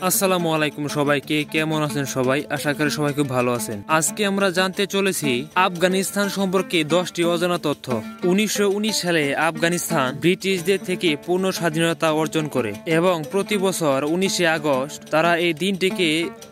আসসালামু আলাইকুম সবাইকে, কেমন আছেন সবাই? আশা করি সবাই খুব ভালো আছেন। আজকে আমরা জানতে চলেছি আফগানিস্তান সম্পর্কে 10টি অজানা তথ্য। 1919 সালে আফগানিস্তান ব্রিটিশদের থেকে পূর্ণ স্বাধীনতা অর্জন করে এবং প্রতি বছর 19শে আগস্ট তারা এই দিনটিকে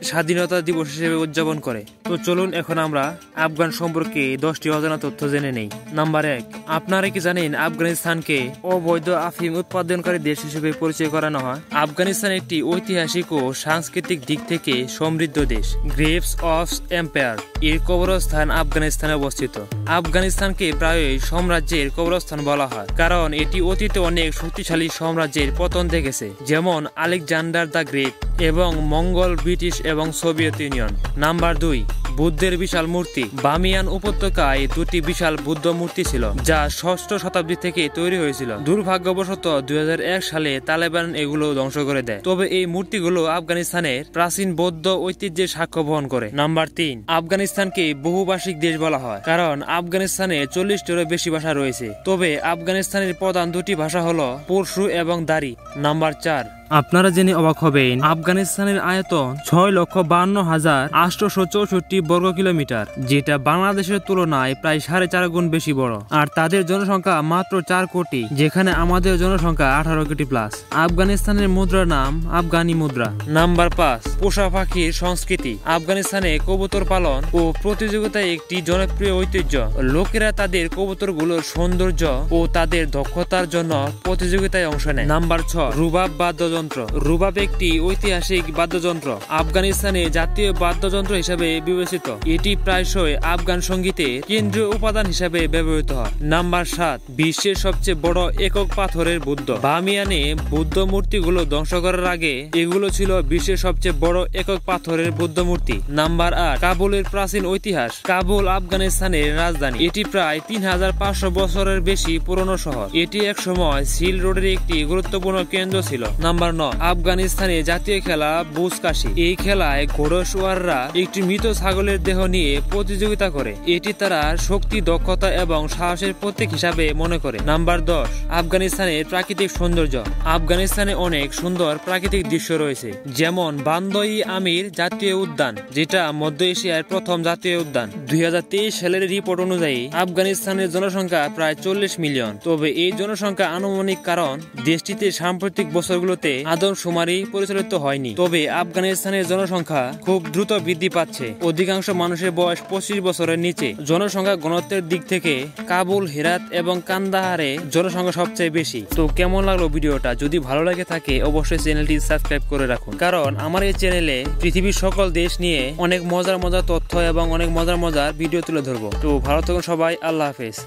স্বাধীনতা দিবস হিসেবে উদযাপন করে। তো চলুন এখন আমরা আফগান সম্পর্কে 10টি অজানা তথ্য জেনে নেই। নাম্বার 1, আপনারা কি জানেন আফগানিস্তানকে অবৈধ আফিম উৎপাদনকারী দেশ হিসেবে পরিচয় করানো হয়? আফগানিস্তান একটি ঐতিহাসিক ও সাংস্কৃতিক দিক থেকে সমৃদ্ধ দেশ। গ্রেভস অফ এম্পায়ার এর কবরস্থান আফগানিস্তানে অবস্থিত। আফগানিস্তানকে প্রায়ই সাম্রাজ্যের কবরস্থান বলা হয়, কারণ এটি অতীতে অনেক শক্তিশালী সাম্রাজ্যের পতন দেখেছে, যেমন আলেকজান্ডার দ্য গ্রেট এবং মঙ্গল, ব্রিটিশ এবং সোভিয়েত ইউনিয়ন। নাম্বার 2, বুদ্ধের বিশাল মূর্তি। বামিয়ান উপত্যকায় দুটি বিশাল বুদ্ধ মূর্তি ছিল, যা 6ষ্ঠ শতাব্দী থেকে তৈরি হয়েছিল। দুর্ভাগ্যবশত 2001 সালে তালেবান এগুলো ধ্বংস করে দেয়, তবে এই মূর্তিগুলো আফগানিস্তানের প্রাচীন বৌদ্ধ ঐতিহ্যের সাক্ষ্য বহন করে। নাম্বার 3, আফগানিস্তানকে বহুভাষিক দেশ বলা হয়, কারণ আফগানিস্তানে 40টিরও বেশি ভাষা রয়েছে, তবে আফগানিস্তানের প্রধান দুটি ভাষা হলো পরশু এবং দারি। নাম্বার 4, আপনারা জেনে অবাক হবেন আফগানিস্তানের আয়তন 6,52,864 বর্গ কিলোমিটার, যেটা বাংলাদেশের তুলনায় প্রায় 4.5 গুণ বেশি বড়। আর তাদের জনসংখ্যা মাত্র 4 কোটি, যেখানে আমাদের জনসংখ্যা 18 কোটি প্লাস। আফগানিস্তানের মুদ্রার নাম আফগানি মুদ্রা। নাম্বার 5, পোষা পাখির সংস্কৃতি। আফগানিস্তানে কবুতর পালন ও প্রতিযোগিতায় একটি জনপ্রিয় ঐতিহ্য। লোকেরা তাদের কবুতরগুলোর সৌন্দর্য ও তাদের দক্ষতার জন্য প্রতিযোগিতায় অংশ নেয়। নাম্বার 6, রুবাব বাদ্যযন্ত্র। রুবাব একটি ঐতিহাসিক বাদ্যযন্ত্র, আফগানিস্তানে জাতীয় বাদ্যযন্ত্র হিসেবে বিবেচিত। এটি প্রায়শই আফগান সঙ্গীতে কেন্দ্রীয় উপাদান হিসেবে ব্যবহৃত হয়। নাম্বার 7, বিশ্বের সবচেয়ে বড় একক পাথরের বুদ্ধ। বামিয়ানে বুদ্ধ মূর্তিগুলো ধ্বংস করার আগে এগুলো ছিল বিশ্বের সবচেয়ে বড় একক পাথরের বুদ্ধ মূর্তি। নাম্বার 8, কাবুলের প্রাচীন ইতিহাস। কাবুল আফগানিস্তানের রাজধানী। এটি প্রায় 3500 বছরের বেশি পুরনো শহর। এটি একসময় সিল রোডের একটি গুরুত্বপূর্ণ কেন্দ্র ছিল। নাম্বার 9, আফগানিস্তানে জাতীয় খেলা বুজকাশি। এই খেলায় ঘোড়সওয়াররা একটি মৃত ছাগলের দেহ নিয়ে প্রতিযোগিতা করে। এটি তারা শক্তি, দক্ষতা এবং সাহসের প্রতীক হিসাবে মনে করে। নাম্বার 10, আফগানিস্তানের প্রাকৃতিক সৌন্দর্য। আফগানিস্তানে অনেক সুন্দর প্রাকৃতিক দৃশ্য রয়েছে, যেমন বান্দই আমির জাতীয় উদ্যান, যেটা মধ্য এশিয়ার প্রথম জাতীয় উদ্যান। 2023 সালের রিপোর্ট অনুযায়ী আফগানিস্তানের জনসংখ্যা প্রায় 40 মিলিয়ন, তবে এই জনসংখ্যা আনুমানিক, কারণ দেশটিতে সাম্প্রতিক বছরগুলোতে আদমশুমারি পরিচালিত হয়নি। তবে আফগানিস্তানের জনসংখ্যা খুব দ্রুত বৃদ্ধি পাচ্ছে। অধিকাংশ মানুষের বয়স 25 বছরের নিচে। জনসংখ্যা ঘনত্বের দিক থেকে কাবুল, হেরাত এবং কান্দাহারে জনসংখ্যা সবচেয়ে বেশি। তো কেমন লাগলো ভিডিওটা? যদি ভালো লাগে থাকে অবশ্যই চ্যানেলটি সাবস্ক্রাইব করে রাখুন, কারণ আমার এই চ্যানেলে পৃথিবীর সকল দেশ নিয়ে অনেক মজার তথ্য এবং অনেক মজার ভিডিও তুলে ধরবো। তো ভালো থাকুন সবাই, আল্লাহ হাফেজ।